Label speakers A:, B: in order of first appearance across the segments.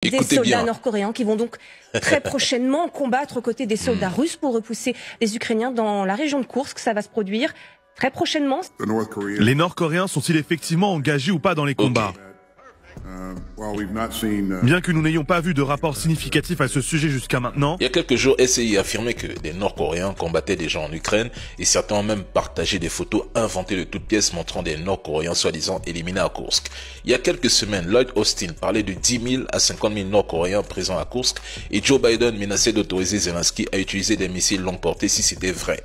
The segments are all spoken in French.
A: des
B: Écoutez
A: soldats
B: bien.
A: nord-coréens qui vont donc très prochainement combattre aux côtés des soldats russes pour repousser les Ukrainiens dans la région de Koursk. Ça va se produire très prochainement.
C: Les Nord-Coréens sont-ils effectivement engagés ou pas dans les combats? Bien que nous n'ayons pas vu de rapport significatif à ce sujet jusqu'à maintenant,
B: Il y a quelques jours, SCI a affirmé que des Nord-Coréens combattaient déjà en Ukraine et certains ont même partagé des photos inventées de toutes pièces montrant des Nord-Coréens soi-disant éliminés à Koursk. Il y a quelques semaines, Lloyd Austin parlait de 10 000 à 50 000 Nord-Coréens présents à Koursk et Joe Biden menaçait d'autoriser Zelensky à utiliser des missiles longue portée si c'était vrai.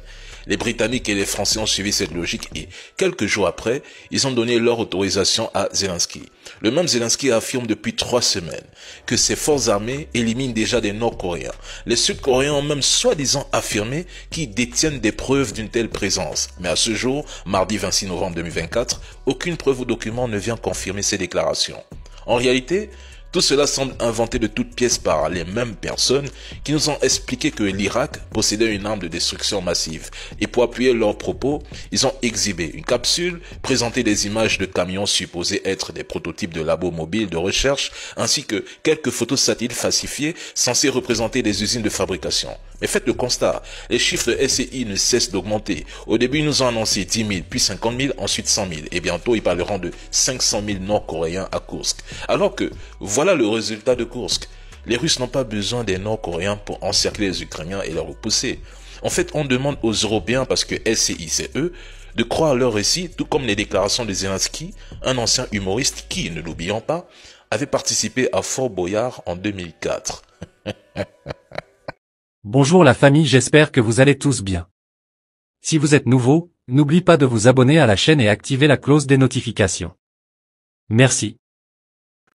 B: Les Britanniques et les Français ont suivi cette logique et, quelques jours après, ils ont donné leur autorisation à Zelensky. Le même Zelensky affirme depuis 3 semaines que ses forces armées éliminent déjà des Nord-Coréens. Les Sud-Coréens ont même soi-disant affirmé qu'ils détiennent des preuves d'une telle présence. Mais à ce jour, mardi 26 novembre 2024, aucune preuve ou document ne vient confirmer ces déclarations. En réalité, tout cela semble inventé de toutes pièces par les mêmes personnes qui nous ont expliqué que l'Irak possédait une arme de destruction massive. Et pour appuyer leurs propos, ils ont exhibé une capsule, présenté des images de camions supposés être des prototypes de labos mobiles de recherche, ainsi que quelques photos satellites falsifiées censées représenter des usines de fabrication. Mais faites le constat, les chiffres de SCI ne cessent d'augmenter. Au début, ils nous ont annoncé 10 000, puis 50 000, ensuite 100 000. Et bientôt, ils parleront de 500 000 Nord-Coréens à Koursk. Alors que, voilà le résultat de Koursk. Les Russes n'ont pas besoin des Nord-Coréens pour encercler les Ukrainiens et les repousser. En fait, on demande aux Européens, parce que SCI c'est eux, de croire leur récit, tout comme les déclarations de Zelensky, un ancien humoriste qui, ne l'oublions pas, avait participé à Fort Boyard en 2004.
D: Bonjour la famille, j'espère que vous allez tous bien. Si vous êtes nouveau, n'oubliez pas de vous abonner à la chaîne et activer la cloche des notifications. Merci.